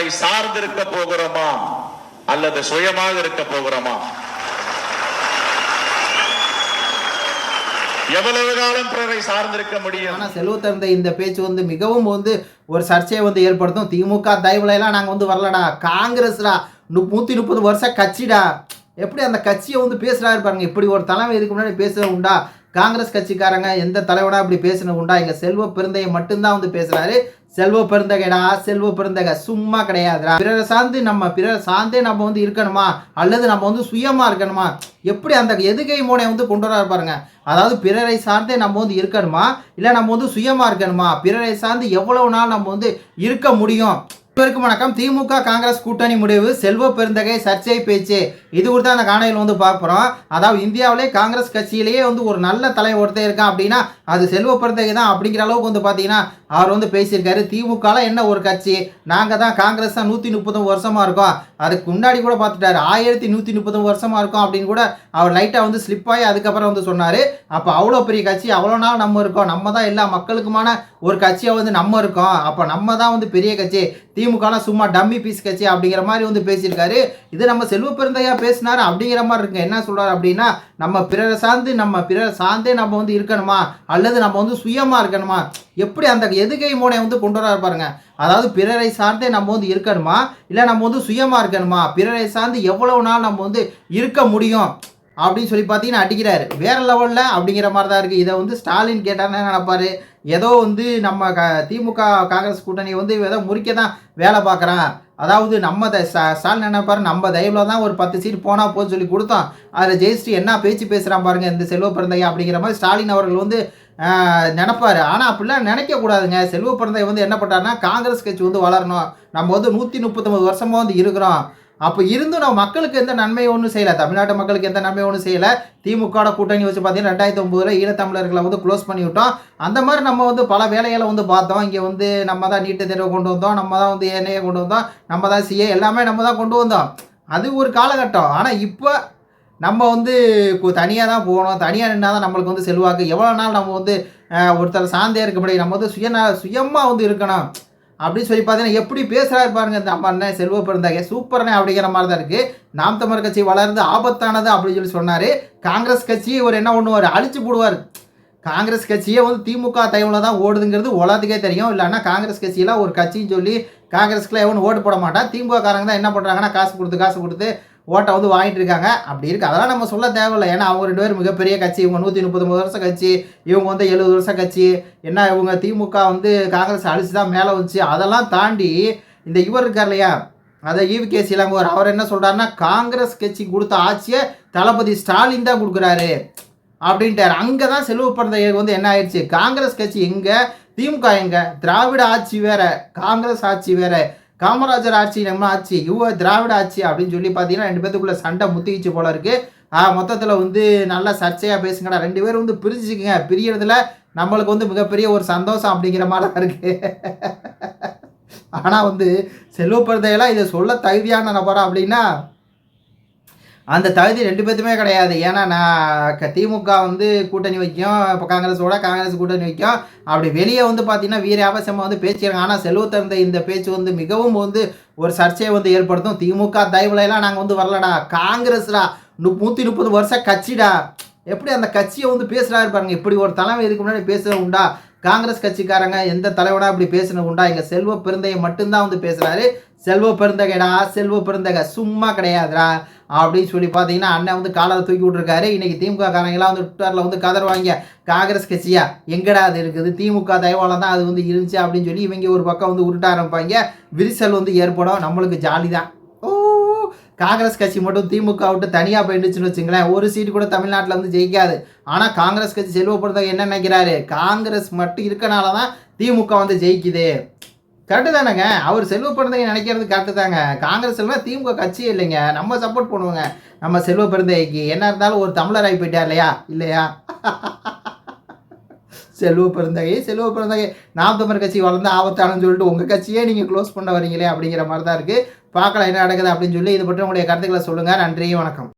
பிறரை சார்ந்திருக்க போகிறோமா அல்லது சுயமாக இருக்க போகிறோமா? எவ்வளவு காலம் பிறரை சார்ந்திருக்க முடியும்? ஆனா செல்வத்திருந்த இந்த பேச்சு மிகவும் ஒரு சர்ச்சையை ஏற்படுத்தும். திமுக தயவுல எல்லாம் நாங்க வரலடா, காங்கிரஸ்டா 130 வருஷம் கட்சிடா, எப்படி அந்த கட்சியை பேசுறாரு பாருங்க. இப்படி ஒரு தலைமை இதுக்கு முன்னாடி பேசுறது உண்டா? காங்கிரஸ் கட்சிக்காரங்க எந்த தலைவனா இப்படி பேசுனது உண்டா? எங்க செல்வ பெருந்தையை மட்டும்தான் பேசுறாரு. செல்வ பெருந்தகைடா, செல்வ பெருந்தகை சும்மா கிடையாதுடா. பிறரை சார்ந்தே நம்ம இருக்கணுமா அல்லது நம்ம சுயமா இருக்கணுமா? எப்படி அந்த எதுகை மோனை கொண்டு வர பாருங்க. அதாவது பிறரை சார்ந்தே நம்ம இருக்கணுமா இல்ல நம்ம சுயமா இருக்கணுமா? பிறரை சார்ந்து எவ்வளவு நாள் நம்ம இருக்க முடியும்? வணக்கம். திமுக காங்கிரஸ் கூட்டணி முடிவு, செல்வ பெருந்தகை சர்ச்சை பேச்சு, இது குறித்து அந்த காணொலியில் பார்க்குறோம். அதாவது இந்தியாவிலே காங்கிரஸ் கட்சியிலேயே ஒரு நல்ல தலைவர் ஒருத்தர் இருக்கான் அப்படின்னா அது செல்வ பெருந்தகை தான் அப்படிங்கிற அளவுக்கு பார்த்தீங்கன்னா அவர் பேசியிருக்காரு. திமுகல என்ன ஒரு கட்சி, நாங்கள் தான் காங்கிரஸ் தான் 130 வருஷமா இருக்கோம், அதுக்கு முன்னாடி கூட பார்த்துட்டாரு 1130 வருஷமா இருக்கும் அப்படின்னு கூட அவர் லைட்டாக ஸ்லிப் ஆகி அதுக்கப்புறம் சொன்னார். அப்போ அவ்வளோ பெரிய கட்சி, அவ்வளோ நாள் நம்ம இருக்கோம், நம்ம தான் எல்லா மக்களுக்குமான ஒரு கட்சியை நம்ம இருக்கோம், அப்போ நம்ம தான் பெரிய கட்சி, திமுக சும்மா டம்மி பீஸ் கட்சி அப்படிங்கிற மாதிரி பேசியிருக்காரு. இது நம்ம செல்வ பெருந்தையா பேசினாரு அப்படிங்கிற மாதிரி இருக்கு. என்ன சொல்றாரு அப்படின்னா, நம்ம பிறரை சார்ந்தே நம்ம இருக்கணுமா அல்லது நம்ம சுயமா இருக்கணுமா? எப்படி அந்த எதுகை மோனை கொண்டு வர பாருங்க. அதாவது பிறரை சார்ந்தே நம்ம இருக்கணுமா இல்ல நம்ம சுயமா இருக்கணுமா? பிறரை சார்ந்து எவ்வளவு நாள் நம்ம இருக்க முடியும் அப்படின்னு சொல்லி பார்த்தீங்கன்னா அடிக்கிறாரு. வேற லெவலில் அப்படிங்கிற மாதிரி தான் இருக்குது. இதை ஸ்டாலின் கேட்டார்னா நினைப்பாரு, ஏதோ நம்ம திமுக காங்கிரஸ் கூட்டணி ஏதோ முறிக்க தான் வேலை பார்க்குறான். அதாவது நம்ம ஸ்டாலின் நினைப்பாரு, நம்ம தயவில் தான் ஒரு 10 சீட் போனால் போன்னு சொல்லி கொடுத்தோம், அதில் ஜெயிச்சுட்டு என்ன பேச்சு பேசுகிறான் பாருங்க இந்த செல்வ பெருந்தையா அப்படிங்கிற மாதிரி ஸ்டாலின் அவர்கள் நினைப்பாரு. ஆனால் அப்படிலாம் நினைக்கக்கூடாதுங்க. செல்வ பெருந்தை என்ன பண்ணுறாருன்னா, காங்கிரஸ் கட்சி வளரணும், நம்ம 139 வருஷமாக இருக்கிறோம், அப்போ இருந்தும் நம்ம மக்களுக்கு எந்த நன்மை ஒன்றும் செய்யலை, தமிழ்நாட்டு மக்களுக்கு எந்த நன்மை ஒன்றும் செய்யலை. திமுக கூட்டணி வச்சு பார்த்தீங்கன்னா 2009 ஈழத்தமிழர்களை க்ளோஸ் பண்ணி விட்டோம். அந்த மாதிரி நம்ம பல வேலைகளை பார்த்தோம். இங்கே நம்ம தான் நீட்டு தேர்வை கொண்டு வந்தோம், நம்ம தான் என்ஐஏ கொண்டு வந்தோம், நம்ம தான் சிஏ எல்லாமே நம்ம தான் கொண்டு வந்தோம். அது ஒரு காலகட்டம். ஆனால் இப்போ நம்ம தனியாக தான் போகணும், தனியாக நின்னா தான் நம்மளுக்கு செல்வாக்கு. எவ்வளோ நாள் நம்ம ஒருத்தர் சார்ந்தே இருக்க முடியும், நம்ம சுயமாக இருக்கணும் அப்படின்னு சொல்லி பார்த்தீங்கன்னா எப்படி பேசுகிறாரு பாருங்க இந்த அண்ணன் செல்வ பெருந்தகை. சூப்பர்னே அப்படிங்கிற மாதிரி தான் இருக்குது. நாம் தமிழர் கட்சி வளர்ந்து ஆபத்தானது அப்படின்னு சொல்லி சொன்னார். காங்கிரஸ் கட்சியை என்ன பண்ணுவார், அழிச்சு போடுவார். காங்கிரஸ் கட்சியே திமுக தயவில் தான் ஓடுதுங்கிறது உலகத்துக்கே தெரியும். இல்லைன்னா காங்கிரஸ் கட்சியெலாம் ஒரு கட்சின்னு சொல்லி காங்கிரஸ்க்குலாம் எவனும் ஓட்டு போட மாட்டான். திமுக காரங்க தான் என்ன பண்ணுறாங்கன்னா காசு கொடுத்து ஓட்டை வாங்கிட்டு இருக்காங்க. அப்படி இருக்குது. அதெல்லாம் நம்ம சொல்ல தேவையில்லை. ஏன்னா அவங்க 2 பேரும் மிகப்பெரிய கட்சி. இவங்க 139 வருஷம் கட்சி, இவங்க 70 வருஷம் கட்சி. என்ன இவங்க திமுக காங்கிரஸ் அழிச்சு தான் மேலே வந்துச்சு. அதெல்லாம் தாண்டி இந்த இவர் இருக்கார் இல்லையா, அதை ஈவி.கே. இளங்கோவர், அவர் என்ன சொல்கிறாருன்னா, காங்கிரஸ் கட்சி கொடுத்த ஆட்சியை தளபதி ஸ்டாலின் தான் கொடுக்குறாரு அப்படின்ட்டார். அங்கே தான் செல்வ பெருந்தகை என்ன ஆயிடுச்சு, காங்கிரஸ் கட்சி எங்கே, திமுக எங்கே, திராவிட ஆட்சி வேற, காங்கிரஸ் ஆட்சி வேற, காமராஜர் ஆட்சி நம்ம ஆட்சி, திராவிட ஆட்சி அப்படின்னு சொல்லி பார்த்தீங்கன்னா 2 பேத்துக்குள்ள சண்டை முத்திக்கிச்சு போல இருக்கு. மொத்தத்தில் நல்லா சர்ச்சையாக பேசுங்கடா, 2 பேரும் பிரிச்சுக்குங்க, பிரியறதுல நம்மளுக்கு மிகப்பெரிய ஒரு சந்தோஷம் அப்படிங்கிற மாதிரி தான் இருக்கு. ஆனால் செல்வ பெருந்தையெல்லாம் இதை சொல்ல தகுதியான நபரா அப்படின்னா அந்த தகுதி 2 பேத்துமே கிடையாது. ஏன்னா நான் திமுக கூட்டணி வைக்கும், இப்போ காங்கிரஸ் கூட்டணி வைக்கும், அப்படி வெளியே பார்த்தீங்கன்னா வீர அவசியமாக பேசிக்கிறாங்க. ஆனால் செல்வத்திருந்த இந்த பேச்சு மிகவும் ஒரு சர்ச்சையை ஏற்படுத்தும். திமுக தயவுல எல்லாம் நாங்கள் வரலடா, காங்கிரஸ்டா 130 வருஷம் கட்சிடா, எப்படி அந்த கட்சியை பேசுகிறாரு பாருங்க. இப்படி ஒரு தலைமை இதுக்கு முன்னாடி பேசுறது உண்டா? காங்கிரஸ் கட்சிக்காரங்க எந்த தலைவனா இப்படி பேசுனது உண்டா? எங்கள் செல்வ பெருந்தையை மட்டும்தான் பேசுகிறாரு. செல்வ பெருந்தகைடா, செல்வ பெருந்தகை சும்மா கிடையாதுடா அப்படின்னு சொல்லி பார்த்தீங்கன்னா அண்ணன் காலரை தூக்கி விட்டுருக்காரு. இன்றைக்கி திமுக காரங்களாம் ட்விட்டரில் கதர் வாங்க, காங்கிரஸ் கட்சியா எங்கடா அது இருக்குது, திமுக தயவாலம் தான் அது இருந்துச்சு அப்படின்னு சொல்லி இவங்க ஒரு பக்கம் உருட்ட ஆரம்பிப்பாங்க. விரிசல் ஏற்படும். நம்மளுக்கு ஜாலி தான். காங்கிரஸ் கட்சி மட்டும் திமுக விட்டு தனியாக போயிடுச்சுன்னு வச்சுங்களேன், ஒரு சீட்டு கூட தமிழ்நாட்டில் ஜெயிக்காது. ஆனால் காங்கிரஸ் கட்சி செல்வ பெருந்தகை என்ன நினைக்கிறாரு, காங்கிரஸ் மட்டும் இருக்கனால தான் திமுக ஜெயிக்குது. கரெக்டு தானேங்க, அவர் செல்வ பெருந்தகை நினைக்கிறது கரெக்டு தாங்க. காங்கிரஸ் எல்லாம் திமுக கட்சியே இல்லைங்க, நம்ம சப்போர்ட் பண்ணுவோங்க நம்ம செல்வ பெருந்தகைக்கு. என்ன இருந்தாலும் ஒரு தமிழர் ஆகி போயிட்டார் இல்லையா செல்வ பெருந்தகை நாம் தமிழர் கட்சி வளர்ந்து ஆபத்தானு சொல்லிட்டு உங்கள் கட்சியே நீங்கள் க்ளோஸ் பண்ண வரீங்களே அப்படிங்கிற மாதிரி தான் இருக்குது. பார்க்கலாம் என்ன நடக்குது அப்படின்னு சொல்லி. இது பற்றி உங்களுடைய கருத்துக்களை சொல்லுங்கள். நன்றி, வணக்கம்.